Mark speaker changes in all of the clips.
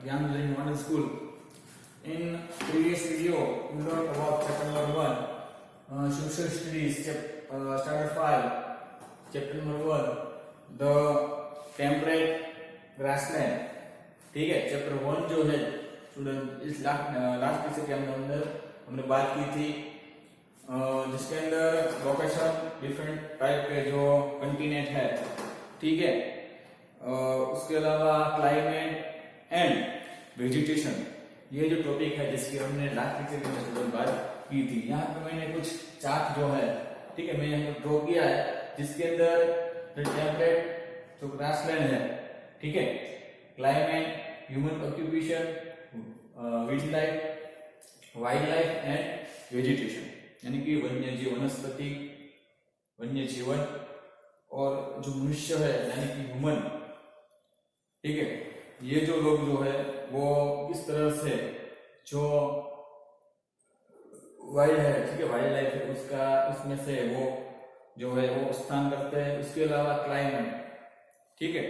Speaker 1: Gyanjali Model School. In previous video, we learned about chapter number 1, social studies, standard 5, chapter number 1, the temperate grassland. ठीक है, chapter 1 जो है student इस last lecture के अंदर हमने बात की थी, जिसके अंदर लोकेशन डिफरेंट टाइप के जो कंटिनेंट है, ठीक है, उसके अलावा क्लाइमेट एंड वेजिटेशन, ये जो टॉपिक है जिसकी हमने लास्ट लेक्चर के अंदर बात की थी। यहाँ पे मैंने कुछ चार्ट जो है, ठीक है, मैंने यहाँ ड्रॉ किया है, जिसके अंदर टेम्परेट जो ग्रासलैंड है, ठीक है, climate, human occupation, wild life and vegetation, यानी कि वन्य जीव, वनस्पति, वन्य जीवन और जो मनुष्य है यानी कि ह्यूमन, ठीक है, ये जो लोग जो है वो किस तरह से जो वाइल्ड है, ठीक है, वाइल्ड लाइफ है उसका, उसमें से वो जो है वो स्थान करते हैं। उसके अलावा क्लाइमेट, ठीक है,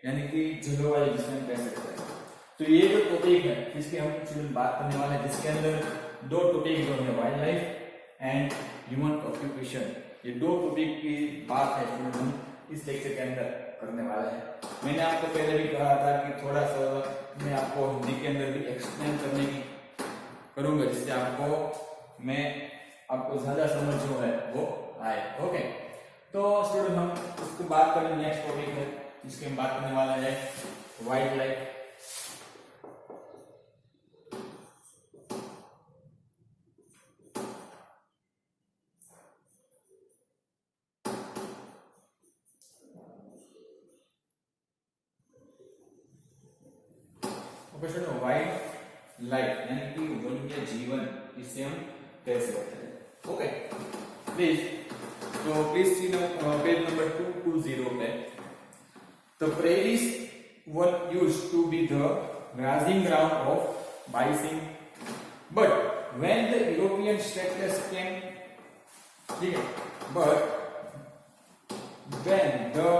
Speaker 1: यानी कि जलवायु जिसे हम कह सकते हैं। तो ये जो टॉपिक है जिसकी हम स्टूडेंट बात करने वाले हैं, जिसके अंदर दो टॉपिक जो है wild life and human occupation, ये दो टॉपिक की बात है स्टूडेंट हम इस लेक्चर के अंदर करने वाले हैं। मैंने आपको पहले भी कहा था कि थोड़ा सा मैं आपको हिंदी के अंदर भी एक्सप्लेन करने की करूंगा, जिससे आपको ज्यादा समझ जो है वो आए। ओके, तो स्टूडेंट हम उसको बात करें, नेक्स्ट टॉपिक है जिसके हम बात करने वाला है वाइल्ड लाइफ। वाइल्ड लाइफ यानी कि वन्य जीवन, इसे हम कह सकते हैं। Okay, please see page number 220 पे। The prairies were used to be the grazing ground of bison, but when the European settlers came, but when the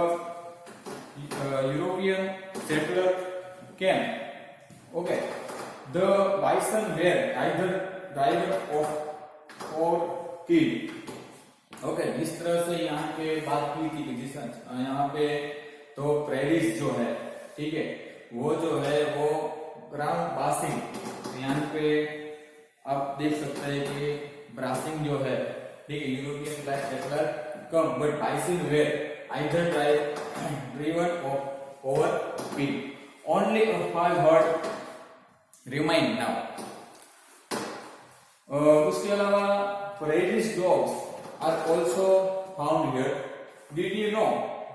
Speaker 1: European settler came, okay, the bison were either driven off or killed. Okay, जिस तरह से यहाँ पे बात की थी कि जिस यहाँ पे तो प्रेरिस जो है, ठीक है, वो जो है वो ग्राउंड बासिंग, यहाँ पे आप देख सकते हैं कि ब्रासिंग जो है, ठीक है, European class settler come, but bison were either driven over kill, only a 5 herd remain now. उसके अलावा prairies dogs are also found here. Did you know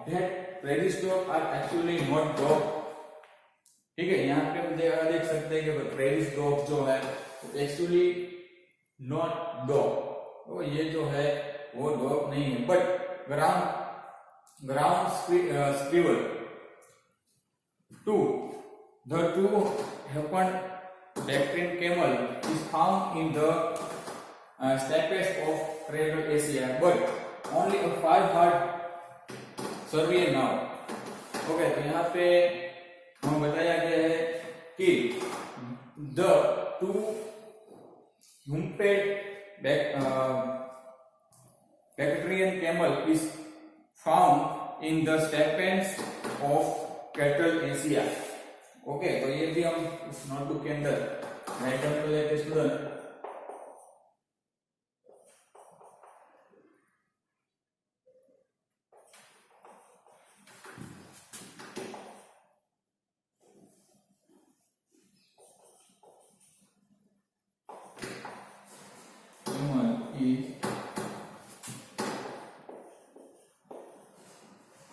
Speaker 1: that prairie dogs are actually not dog? ठीक है, यहाँ पे देख सकते हैं कि prairie dogs जो है एक्चुअली नॉट डॉग, तो ये जो है वो डॉग नहीं है, but ground squirrel. The two happened bactrian camel is found in the steppes of Central Asia, but only a 5 hard survey now. Okay, तो यहाँ पे हमें बताया गया है कि the two humped Bactrian camel is found in the steppes of Central Asia. Okay, तो ये भी हम इस नोटबुक के अंदर राइट डाउन कर लेते student.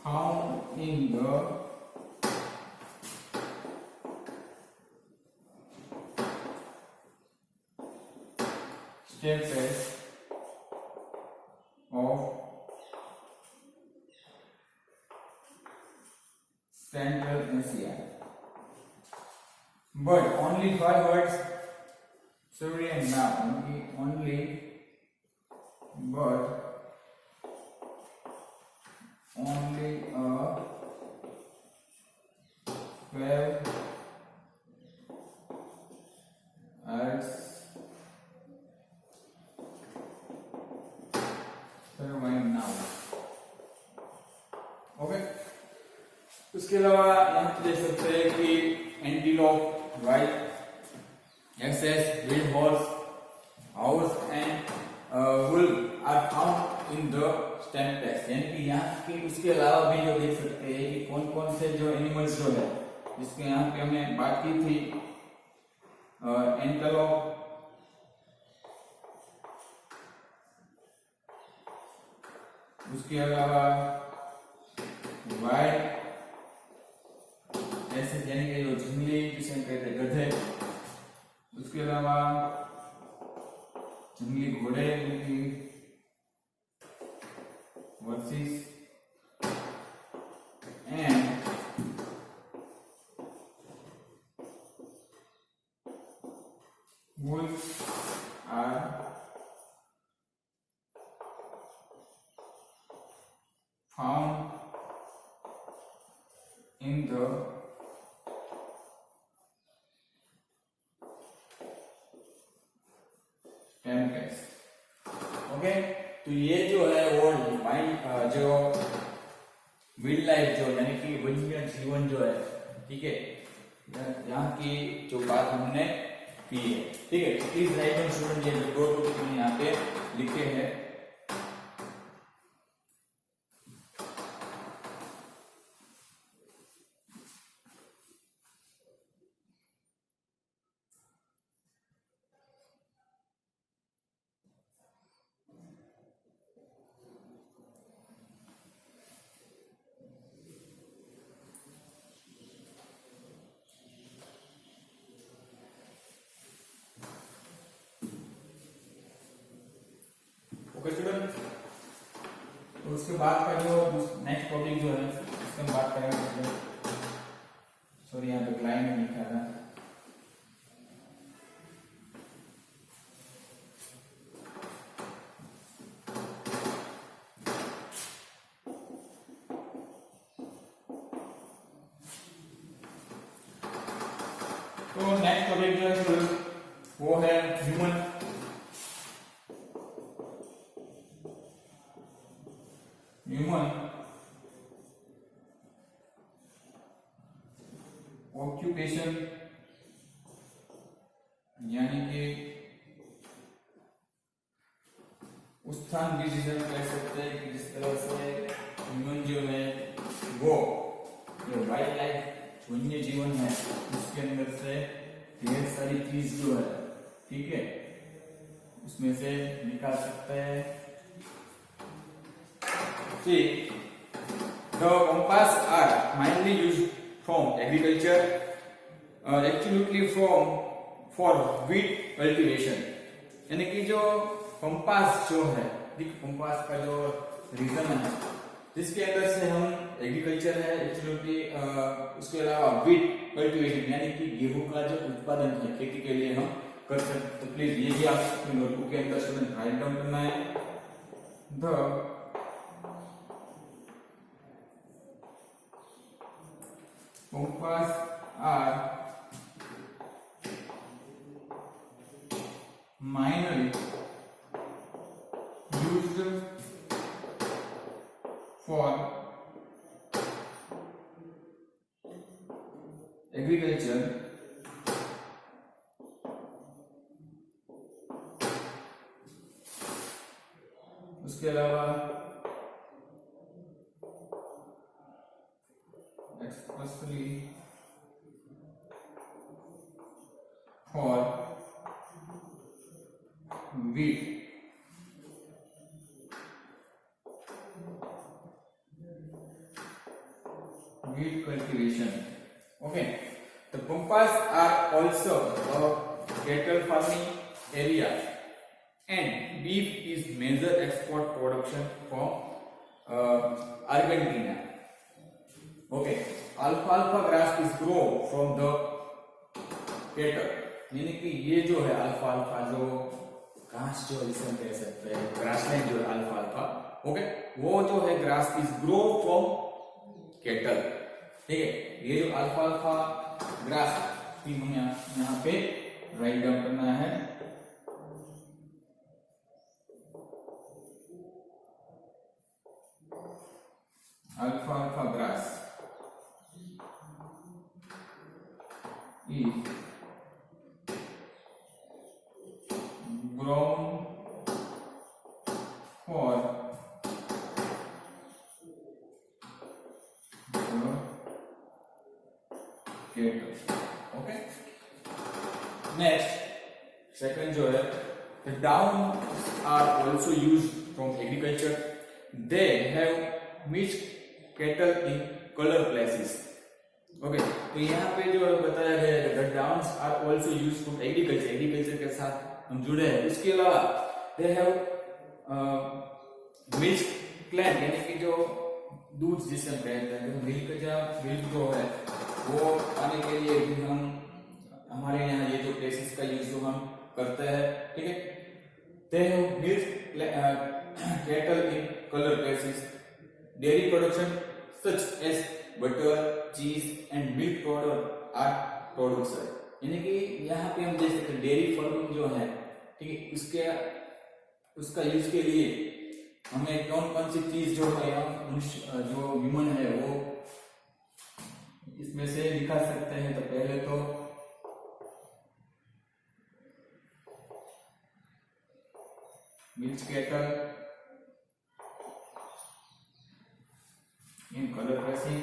Speaker 1: Found in the steppes of Central Asia, but only 5 words. Sorry, and now only, but only a 12 इसके अलावा यहाँ पे देख सकते हैं कि antelope, wild asses, wild horse, house and wolf are found in the steppes. यानी कि यहाँ की उसके अलावा भी जो देख सकते हैं कि कौन कौन से जो एनिमल्स जो है, जिसके यहाँ पे हमने बात की थी, एंटेलोप, उसके अलावा वाइल्ड ऐसे यानी कि जो जंगली जिसे कहते हैं गधे, उसके अलावा जंगली घोड़े versus and wolves are found in the templates. Okay, तो ये जो है वो जो वाइल्ड लाइफ जो यानी कि वन्य जीवन जो है, ठीक है, यहाँ की जो बात हमने की है, ठीक है। प्लीज राइट डाउन स्टूडेंट, ये दो टॉपिक यहाँ पे लिखे हैं। ओके स्टूडेंट, तो उसके बाद का जो नेक्स्ट टॉपिक जो है इसमें हम बात करेंगे। सॉरी, यहाँ पे लाइन में लिखा था। तो नेक्स्ट टॉपिक जो है वो है ह्यूमन। ऑक्यूपेशन, यानी कि उस स्थान की जिसे हम कह सकते हैं कि जिस तरह से ह्यूमन जो है वो जो वाइल्ड लाइफ वन्य जीवन है उसके अंदर से ढेर सारी चीज जो है, ठीक है, उसमें से निकाल सकते हैं। See, the compass are mainly used from agriculture, actually for wheat cultivation। यानी कि जो कंपास जो है, कंपास का जो रीजन है जिसके अंदर से हम एग्रीकल्चर है एक्चुअली, उसके अलावा व्हीट कल्टीवेशन यानी कि गेहूं का जो उत्पादन है खेती के लिए हम कर सकते। तो प्लीज ये भी आप अपने नोटबुक के अंदर स्टूडेंट राइट डाउन करना है। The compass are mainly used for agriculture, उसके अलावा especially for wheat cultivation। Okay, the compass are also a cattle farming area and beef is major export production from Argentina। Okay, alfalfa grass is grown from the cattle, यानी कि ये जो है अल्फाल्फा जो घास जो जिसे हम कह सकते हैं ग्रासलैंड जो है अल्फाल्फा, ओके, वो जो है grass is grow from kettle, ठीक है। ये जो अल्फाल्फा ग्रास की हमें यहाँ पे राइट डाउन करना है। अल्फाल्फा grass is grown for the cattle. Okay. Next, second जो है, the down are also used from agriculture. They have mixed cattle in color places. Okay तो यहाँ पे जो बताया गया है the downs are also used for agriculture, agriculture के साथ हम जुड़े हैं। उसके अलावा दे हैव मिल्क क्लैन, यानी कि जो दूध जिसे हम कहते हैं, मिल्क जो है वो पाने के लिए भी हम हमारे यहाँ ये जो प्लेसेस का यूज जो हम करते हैं, ठीक है। They have milk cattle in cooler places. Dairy production such as butter, cheese and milk product are products, यानी कि यहाँ पे हम देख सकते हैं डेयरी फार्मिंग जो है, ठीक है, उसका यूज के लिए हमें कौन कौन सी चीज जो है जो ह्यूमन है वो इसमें से दिखा सकते हैं। तो पहले तो milk cattle in colour pressing,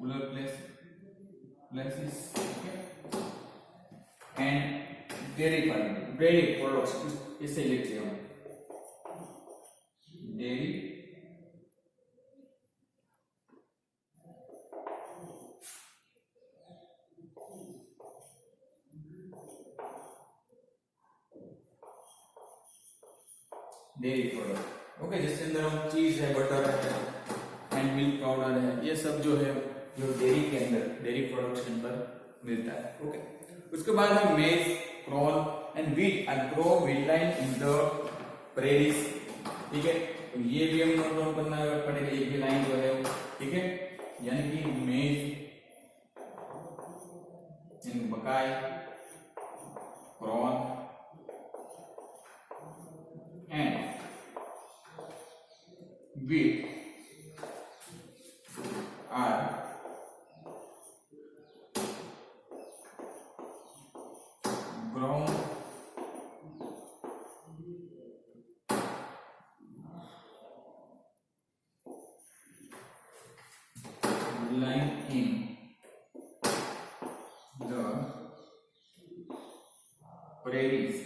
Speaker 1: cooler places, okay, and dairy farming, dairy products, इसे लिखते हैं dairy प्रोडक्ट, ओके, जिसके अंदर हम चीज है, बटर है एंड मिल्क पाउडर है, ये सब जो है जो डेयरी के अंदर डेयरी प्रोडक्ट्स के अंदर मिलता है। ओके, उसके बाद हम maize, corn and wheat are grow widely in the prairies, ठीक है। तो ये भी हम नोट डाउन करना पड़ेगा, एक भी लाइन जो है, ठीक है, यानी कि मेज यानी मकाई, corn and wheat are grown lying in the prairies.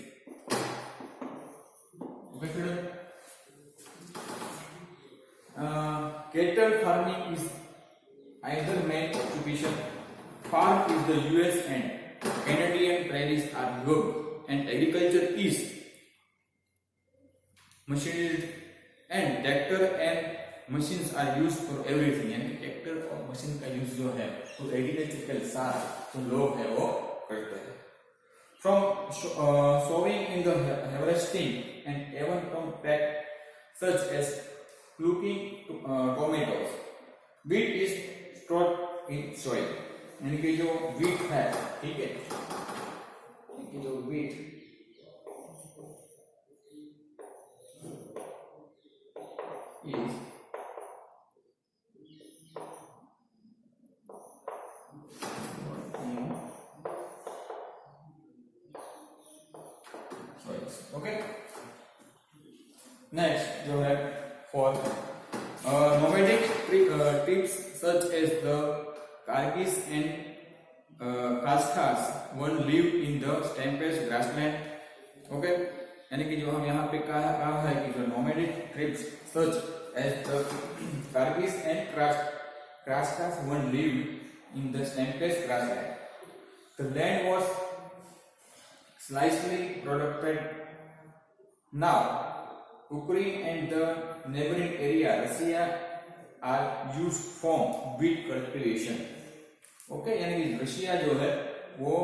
Speaker 1: Cattle farming is either main occupation. Farm is the US and Canadian prairies are good, and agriculture is machinery and tractor and machines are used for everything, यानी tractor और machine का use जो है तो agriculture के साथ जो लोग है वो करते हैं। From sowing in the harvesting and even from pack such as plucking tomatoes, wheat is stored in soil, यानी कि जो wheat है, ठीक है, कि जो wheat is okay. Next जो है for nomadic tribes such as the Kargis and Khaskhas one live in the steppes grassland, okay, यानी कि जो हम यहाँ पे कहा है कि जो nomadic tribes such as the Kargis and Khaskhas one live in the steppes grassland. The land was slightly productive. Now, Ukraine and the neighboring area, Russia, are used for wheat cultivation. Okay, यानी कि Russia जो है वो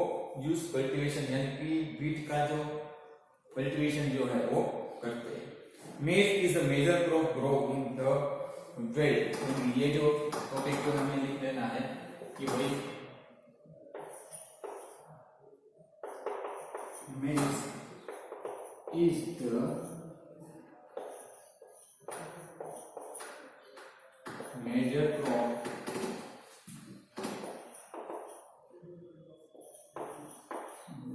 Speaker 1: use cultivation यानी कि wheat का जो cultivation जो है वो करते हैं। Maize is a major crop grow in the belt. ये जो टॉपिक को हमें लिख लेना है कि भाई maize is the major crop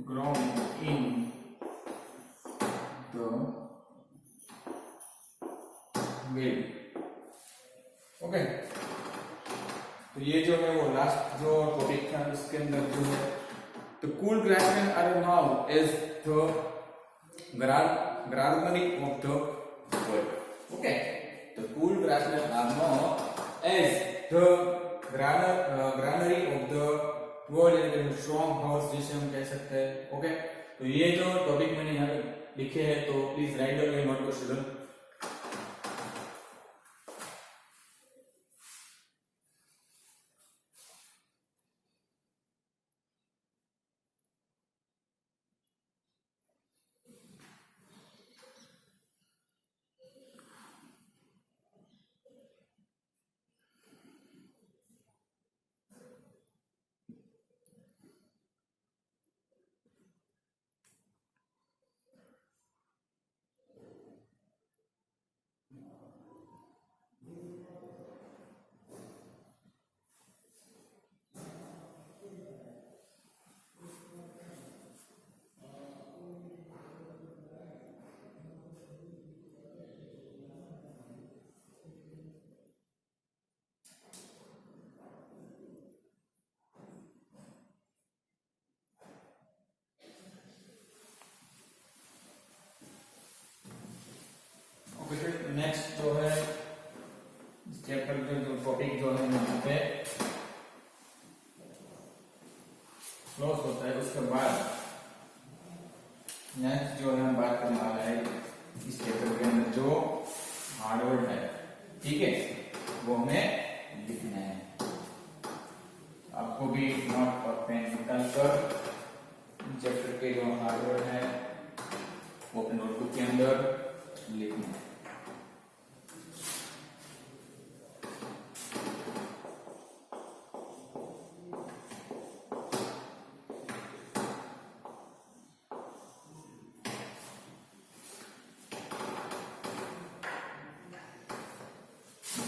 Speaker 1: grown in the valley. Okay, तो ये जो है वो लास्ट जो टॉपिक था इसके अंदर जो है the cool grassland are now as the granary of the world. Okay, the cool grassland are now as the granary of the world and strong house जिसे हम कह सकते हैं. ओके, तो ये जो टॉपिक मैंने यहाँ पे लिखे हैं तो please write down your note student. Next जो है चैप्टर का जो टॉपिक जो है यहाँ पे क्लोज होता है. उसके बाद नेक्स्ट जो है हम बात करने वाला है इस चैप्टर के अंदर जो हार्डवर्ड है, ठीक है, वो हमें लिखना है. आपको भी नोट और पेन निकाल कर चैप्टर के जो हार्डवर्ड है वो अपने नोटबुक के अंदर लिखना है.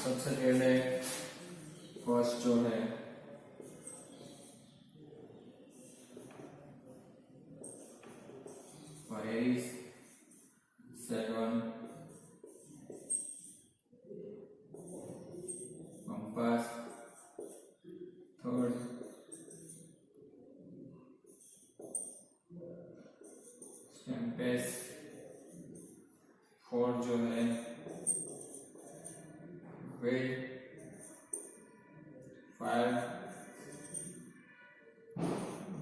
Speaker 1: सबसे पहले फर्स्ट जो है Paris 7 compass third Tempest fourth जो है वेट 5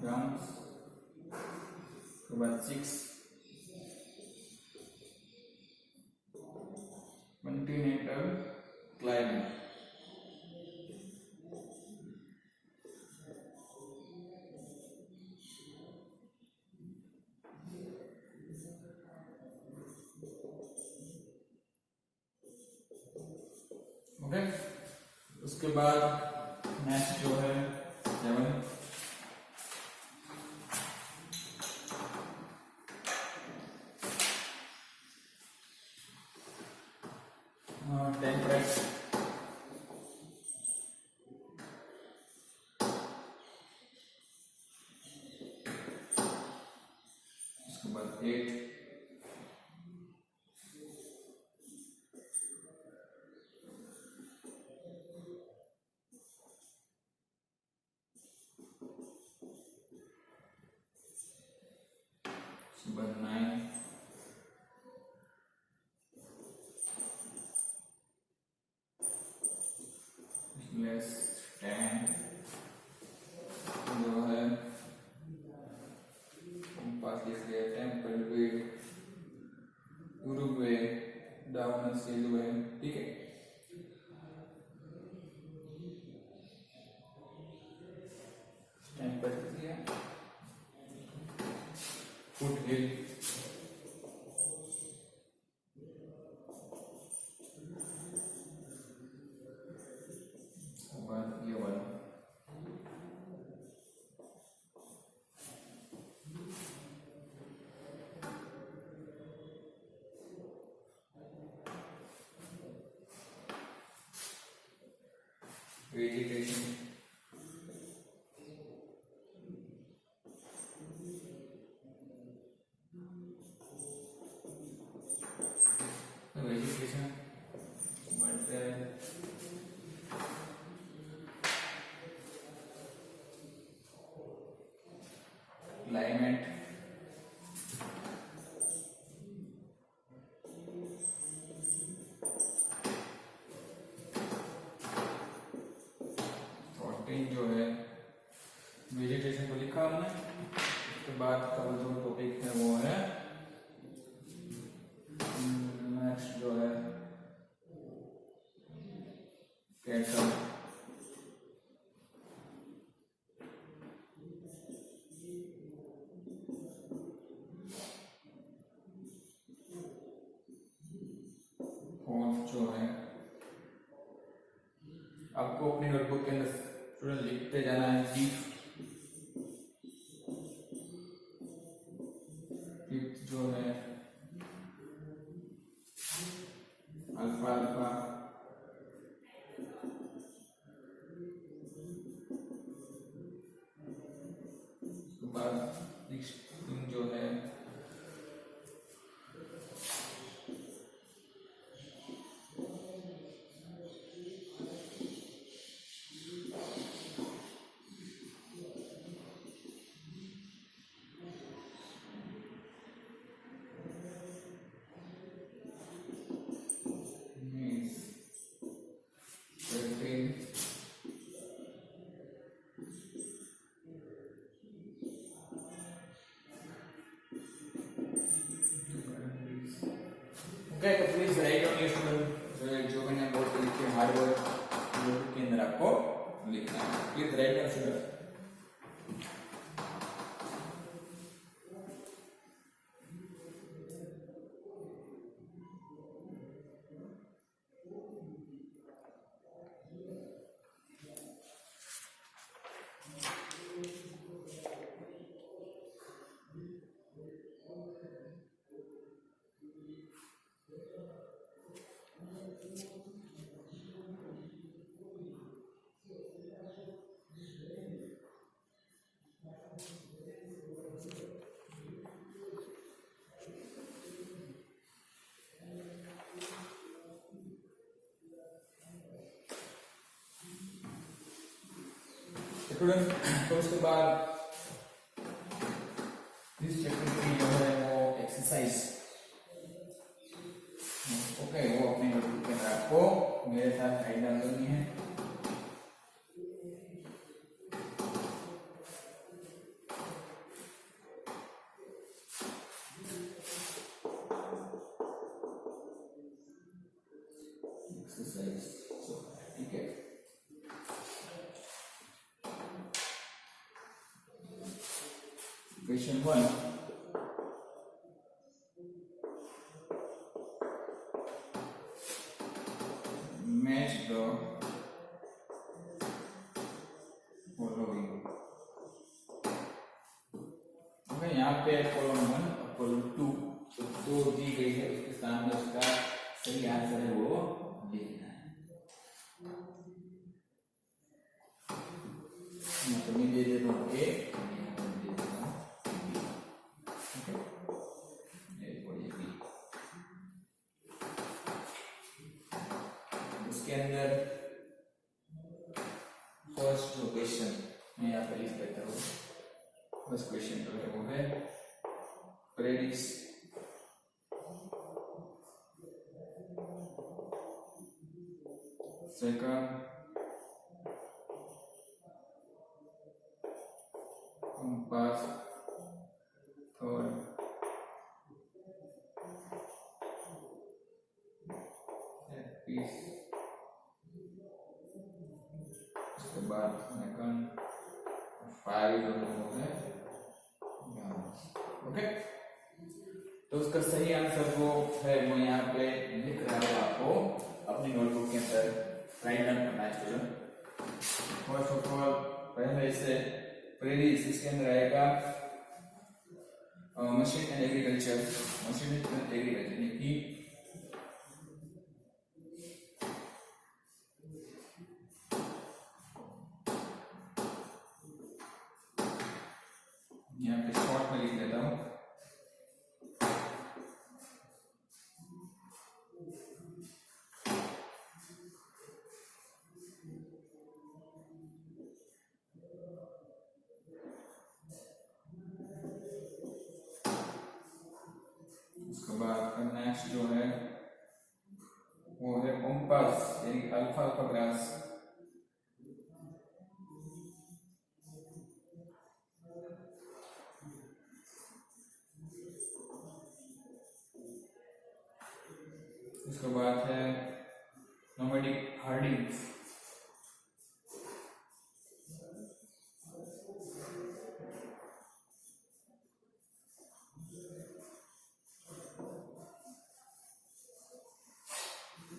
Speaker 1: ड्रम्स के बाद 6 कॉन्टिनेंटल क्लाइमेट. ओके, उसके बाद नेक्स्ट जो है 7 टेम्परेट. उसके बाद 8 सुबह 9 लेस 10 जो है पास लिख लिया टेम्पल वे उरुग्वे डाउन सिलवे, ठीक है. टेम्पल लिया फुट हिल ये वाला वेजिटेशन, वेजिटेशन बढ़ते हैं, क्लाइमेट, जो है वेजिटेशन को लिखा हमने। उसके बाद का जो टॉपिक है वो है नेक्स्ट जो है कैटल, फोर्थ जो है आपको अपनी नोटबुक के अंदर स्टूडेंट लिखते जाना है फिफ्थ जो है अल्फा अल्फा, उसके बाद नेक्स्ट जो है ओके। तो please right on your student जो मैंने बोर्ड पे लिखे हार्ड वर्क नोटबुक के अंदर आपको लिखना है। Please write down student. Student तो उसके बाद इस चैप्टर की जो है वो एक्सरसाइज ओके वो अपने नोटबुक के अंदर आपको मेरे साथ राइट डाउन करनी है। एक्सरसाइज ठीक है। Question 1. Match the following. Okay यहाँ पे कॉलम 1 और कॉलम 2 तो दो दी गई है, उसके सामने उसका सही आंसर है वो लिखना है। तो मैं दे देता हूँ ए, उसके अंदर फर्स्ट जो क्वेश्चन मैं यहाँ पे लिख देता हूँ। फर्स्ट क्वेश्चन जो है वो है predicts second compass third piece उसके बाद सेकंड फाइव जो है ओके। तो उसका सही आंसर वो है वो यहाँ पे लिख रहा है, आपको अपनी नोटबुक के अंदर राइट डाउन करना है स्टूडेंट। फर्स्ट ऑफ ऑल पहले से प्रेडिक्स इसके अंदर आएगा machine and agriculture, machine and agriculture यानी कि यहाँ पे शॉर्ट में लिख देता हूँ। उसके बाद नेक्स्ट जो है वो है कंपास यानी अल्फा अल्फा ग्रास। उसके बाद है नोमैडिक हार्डिंग्स।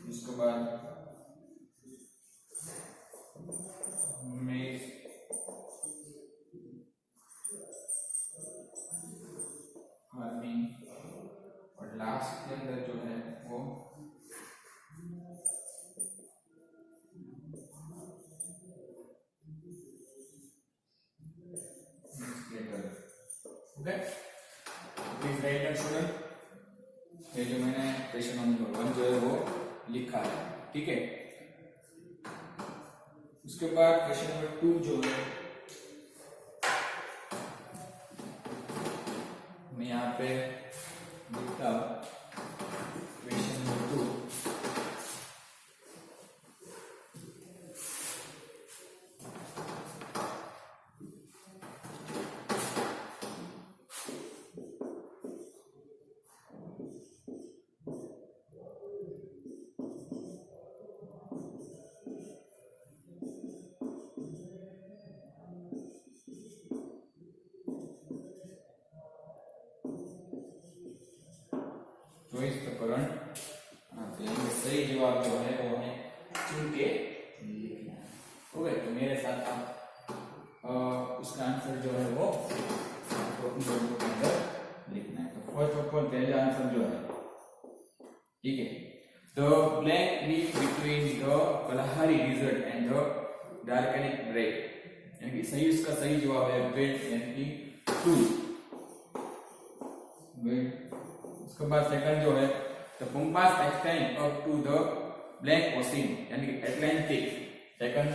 Speaker 1: उसके बाद मेज फार्मिंग और लास्ट के अंदर जो है वो okay. Please write down student, ये जो मैंने क्वेश्चन नंबर 1 जो है वो लिखा है, ठीक है। उसके बाद क्वेश्चन नंबर 2 जो है मैं यहाँ पे लिखता हूँ question number 2। Choice the current, सही जवाब जो है वो हमें चुन के लिखना है। ओके, तो मेरे साथ आप उसका आंसर जो है वो नोटबुक के अंदर लिखना है। तो फर्स्ट ऑफ ऑल पहला आंसर जो है, ठीक है, the blank leaf between the Kalahari desert and the darkening break, यानी कि सही, उसका सही जवाब है वेट यानी कि टूल। उसके बाद सेकंड जो है the compass extend up to the black ocean यानी कि Atlantic. Second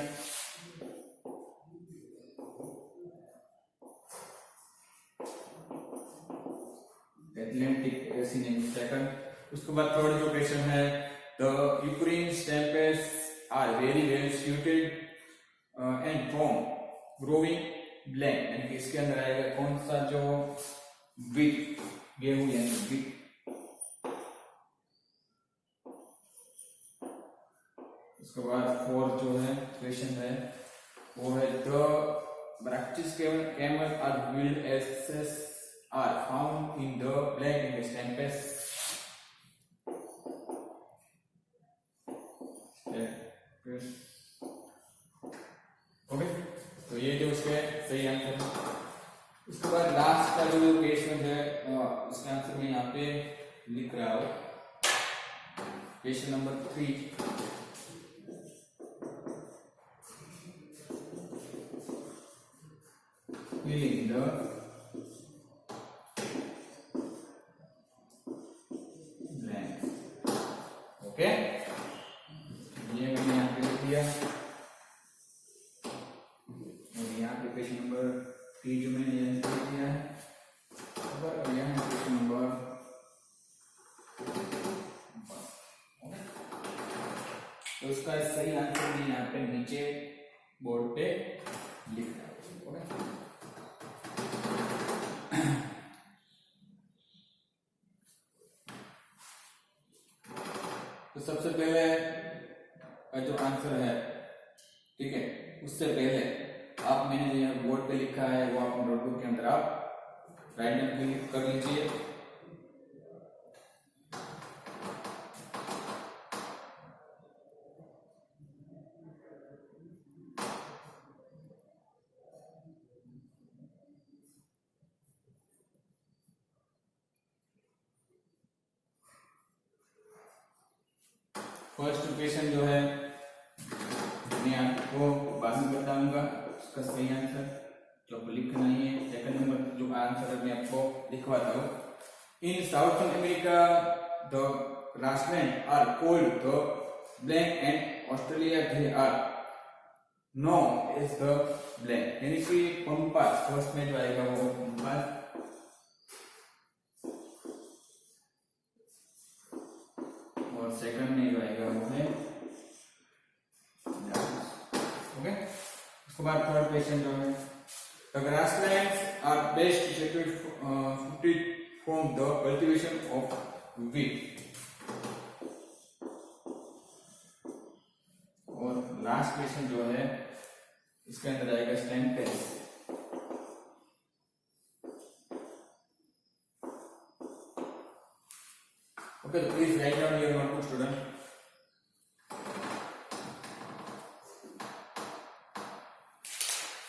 Speaker 1: Atlantic ocean second. उसके बाद थर्ड जो क्वेश्चन है the Ukraine steppes are very well suited and from growing blank, यानी कि इसके अंदर आएगा कौन सा, जो व्हीट गेहूं यानी व्हीट। उसके बाद फोर्थ जो है क्वेश्चन है वो है the ब्रैक्टिस camel are built as are found in the black ink stampes। Okay, तो ये जो उसके सही आंसर है। उसके बाद लास्ट का जो क्वेश्चन है उसका आंसर मैं यहाँ पे लिख रहा हूँ। Question number 3, filling the blanks। Okay, ये मैंने यहाँ पे लिख दिया। और यहाँ पे क्वेश्चन नंबर 3 जो मैंने यहाँ पे लिख दिया है, और यहाँ क्वेश्चन नंबर 1। तो उसका सही आंसर मैं यहाँ पे नीचे बोर्ड पे लिख रहा हूँ। ओके, तो सबसे पहले का जो आंसर है, ठीक है, उससे पहले आप मैंने यहाँ बोर्ड पे लिखा है वो आप नोटबुक के अंदर आप राइट डाउन कर लीजिए। फर्स्ट क्वेश्चन जो है मैं आपको बाद में बताऊंगा उसका सही आंसर, जो आपको लिखना ही है। सेकंड नंबर जो आंसर मैं आपको लिखवाता हूँ, in southern America the grassland are called the blank and Australia they are known as the blank, यानी कि पंपास फर्स्ट में जो आएगा वो पंपास, और सेकंड में जो आएगा वो है ओके। उसके बाद थर्ड क्वेश्चन जो है, the grasslands are best suited from the cultivation of wheat, और लास्ट क्वेश्चन जो है इसके अंदर आएगा स्टेंपेस। ओके, तो please write down your notebook student.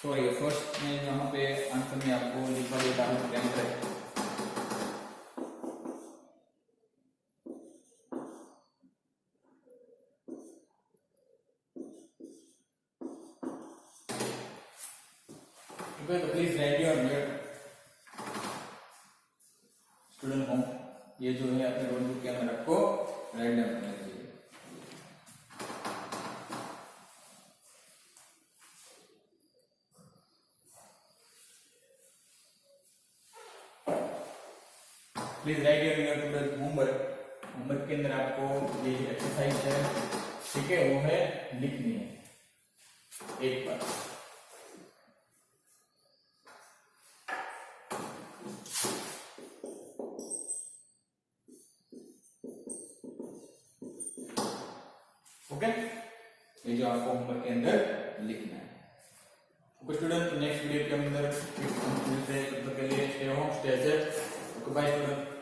Speaker 1: Sorry, first में यहाँ पे आंसर में आपको लिखा देता हूँ स्टेंपेस। Okay, तो please write your student home, ये जो है अपने नोटबुक के अंदर आपको राइट डाउन करना चाहिए। Please write your homework. Homework के अंदर आपको ये एक्सरसाइज है, ठीक है, वो है लिखनी है एक बार। ओके, ये जो आपको होमवर्क के अंदर लिखना है। ओके स्टूडेंट, नेक्स्ट वीडियो के अंदर मिलते हैं, तब तक के लिए stay home stay safe. Okay bye student.